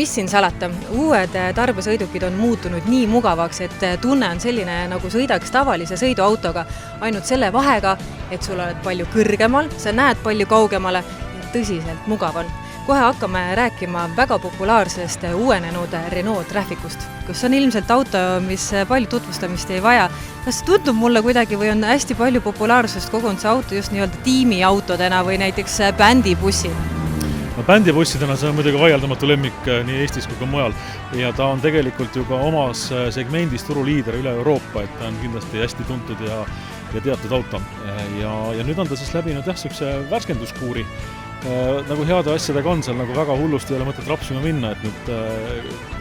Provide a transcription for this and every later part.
mis siin salata, uued tarbesõidukid on muutunud nii mugavaks, et tunne on selline, nagu sõidaks tavalise sõiduautoga, ainult selle vahega, et sul oled palju kõrgemal, sa näed palju kaugemale ja tõsiselt mugav on. Kohe hakkame rääkima väga populaarsest uuenenud Renault Traficust, kus on ilmselt auto, mis palju tutvustamist ei vaja. Kas tundub mulle kuidagi või on hästi palju populaarsust kogunud see auto just nii-öelda tiimiautodena või näiteks bändibussina? No, bändibussidena see on muidugi vaieldamatu lemmik nii Eestis kui ka mujal ja ta on tegelikult ju ka omas segmendis turuliider üle Euroopa, et ta on kindlasti hästi tuntud ja teatud auto. Ja nüüd on ta siis läbinud sellise värskenduskuuri. Nagu heade asjadega on seal, nagu väga hullusti ei ole mõtet rapsima minna, et nüüd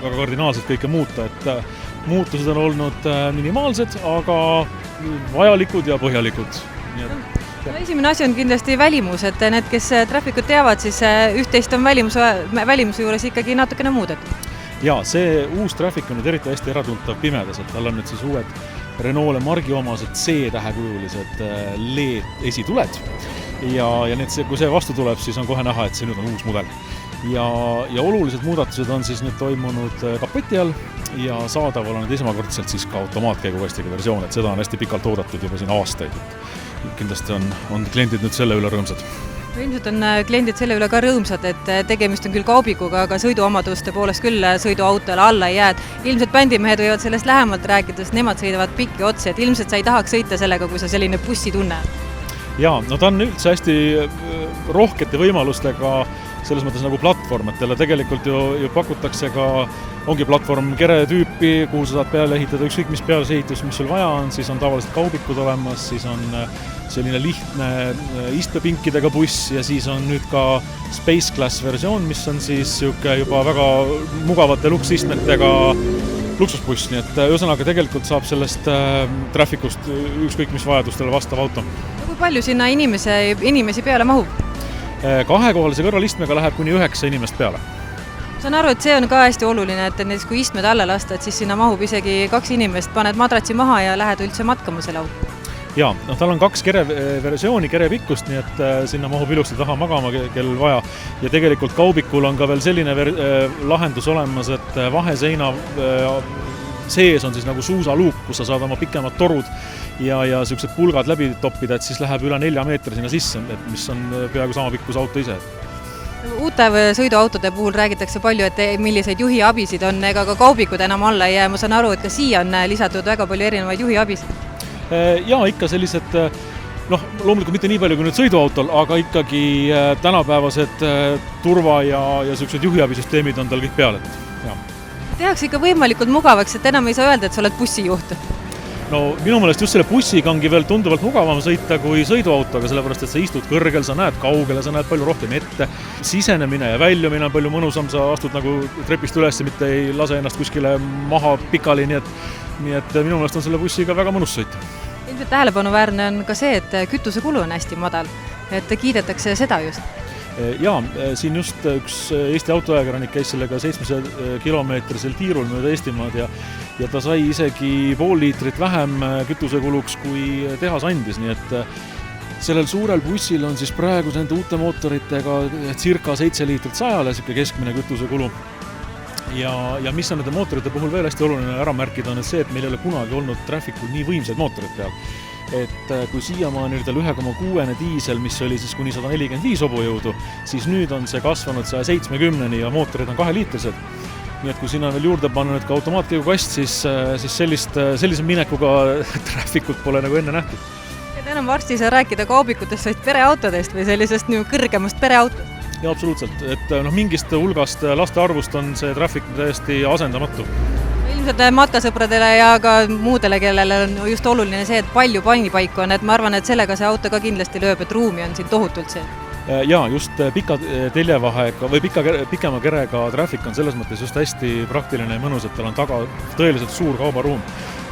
väga kardinaalselt kõike muuta, et muutused on olnud minimaalsed, aga vajalikud ja põhjalikud. No, esimene asi on kindlasti välimus, et need, kes Traficut teavad, siis üht-teist on välimuse juures ikkagi natukene muudetud. Ja, see uus Trafic on nüüd eriti hästi äratuntav pimedas, et tal on nüüd siis uued Renault margi omased C-tähekujulised LED esituled. Ja need, kui see vastu tuleb, siis on kohe näha, et see nüüd on uus mudel. Ja olulised muudatused on siis nüüd toimunud kapoti all ja saadaval on nüüd esmakordselt siis ka automaatkäigukastiga versioon, et seda on hästi pikalt oodatud juba siin aastaid. Kindlasti on kliendid nüüd selle üle rõõmsad. Ilmselt on kliendid selle üle ka rõõmsad, et tegemist on küll kaubikuga, aga sõiduomaduste poolest küll sõiduautole alla ei jääd. Ilmselt bändimehed võivad sellest lähemalt rääkida, sest nemad sõidavad pikki otsi, et ilmselt sa ei tahaks sõita sellega, kui sa selline bussi tunne. Jaa, no ta on üldse hästi rohkete võimalustega selles mõttes nagu platvorm, et talle tegelikult ju pakutakse ka, ongi platvorm kere tüüpi, kuhu sa saad peale ehitada ükskõik mis pealesehitus, mis sul vaja on, siis on tavaliselt kaubikud olemas, siis on selline lihtne istmepinkidega buss ja siis on nüüd ka Space Class versioon, mis on siis juba väga mugavate luksistmetega luksusbuss, nii et ühesõnaga tegelikult saab sellest Traficust ükskõik mis vajadustele vastav auto. Kui palju sinna inimesi peale mahub? Kahekohalise kõrvalistmega läheb kuni 9 inimest peale. Saan aru, et see on ka hästi oluline, et näiteks kui istmed alla lasta, et siis sinna mahub isegi 2 inimest, paned madratsi maha ja lähed üldse matkama selle auto. Jaa, tal on 2 versiooni kerepikkust, nii et sinna mahub ilusti taha magama, kel vaja. Ja tegelikult kaubikul on ka veel selline lahendus olemas, et vaheseina sees on siis nagu suusaluuk, kus sa saad oma pikemad torud ja sellised pulgad läbi toppida, et siis läheb üle 4 meetri sinna sisse, mis on peaaegu sama pikkus auto ise. Uute sõiduautode puhul räägitakse palju, et milliseid juhiabisid on, ega ka kaubikud enam alla ei jää. Ma saan aru, et ka siia on lisatud väga palju erinevaid juhiabisid. Ja ikka sellised, loomulikult mitte nii palju kui nüüd sõiduautol, aga ikkagi tänapäevased turva ja sellised juhiabisüsteemid on tal kõik peal. Tehakse ikka võimalikult mugavaks, et enam ei saa öelda, et sa oled bussijuht. No minu meelest just selle bussiga ongi veel tunduvalt mugavam sõita kui sõiduautoga, sellepärast, et sa istud kõrgel, sa näed kaugele, sa näed palju rohkem ette. Sisenemine ja väljumine on palju mõnusam, sa astud nagu trepist üles, mitte ei lase ennast kuskile maha pikali, nii et minu meelest on selle bussiga väga mõnus sõita. Ilmselt tähelepanuväärne on ka see, et kütusekulu on hästi madal, et kiidetakse seda just. Jaa, siin just üks Eesti autoajakirjanik käis sellega 700 kilomeetrisel tiirul mööda Eestimaad ja ta sai isegi pool liitrit vähem kütusekuluks, kui tehas andis, nii et sellel suurel bussil on siis praegu nende uute mootoritega circa 7 liitrit 100-le keskmine kütusekulu. Ja mis on nende mootorite puhul veel hästi oluline ära märkida on see, et meil ei ole kunagi olnud Traficul nii võimsaid mootorid peal. Et kui siiamaani oli tal 1,6 diisel, mis oli siis kuni 145 hobujõudu, siis nüüd on see kasvanud 170-ni ja mootorid on 2-liitrised. Nii et kui sinna veel juurde panna nüüd ka automaatkäigukast, siis sellise minekuga Traficut pole nagu enne nähtud. Et enam varsti ei saa rääkida kaubikutest, vaid pereautodest või sellisest kõrgemast pereautodest? Ja absoluutselt, et mingist hulgast laste arvust on see Trafic täiesti asendamatu. Ilmselt matkasõpradele ja ka muudele, kellele on just oluline see, et palju pannipaiku on, et ma arvan, et sellega see auto ka kindlasti lööb, et ruumi on siin tohutult see. Jaa, just pika teljevahega või pikema kerega Trafic on selles mõttes just hästi praktiline ja mõnus, et tal on taga tõeliselt suur kaubaruum.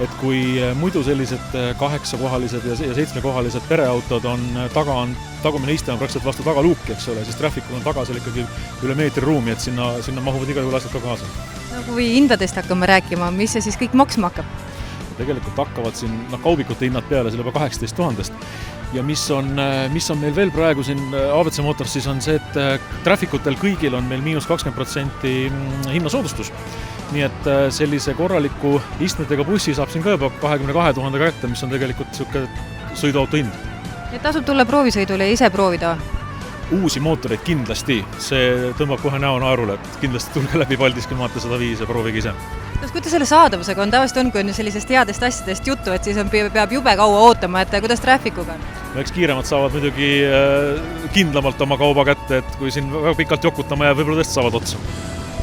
Et kui muidu sellised 8-kohalised ja 7-kohalised pereautod on tagumine iste on praktiliselt vastu tagaluuki, eks ole, siis Traficul on taga seal ikkagi üle meetri ruumi, et sinna mahuvad iga juhul asjad ka kaasa. Kui hindadest hakkame rääkima, mis see siis kõik maksma hakkab? Tegelikult hakkavad siin kaubikute hinnad peale selle juba 18 000-st ja mis on meil veel praegu siin ABC Motors, siis on see, et trafikutel kõigil on meil -20% hinnasoodustus. Nii et sellise korraliku istmetega bussi saab siin ka juba 22 000 kätte, mis on tegelikult selline sõiduauto hind. Ja tasub tulla proovisõidule ja ise proovida? Uusi mootoreid kindlasti, see tõmbab kohe näo naerule, et kindlasti tulge läbi Paldiski maantee 105 ja proovige ise. Kuidas selle saadavusega on? Tavaliselt on, kui on sellisest headest asjadest juttu, et siis peab jube kaua ootama, et kuidas traffikuga on? Eks kiiremad saavad muidugi kindlamalt oma kauba kätte, et kui siin väga pikalt jokutama jääb, võib-olla tõesti saavad otsa.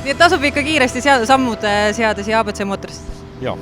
Nii et tasub ikka kiiresti sammud seada siia ABC Motorist? Jaa.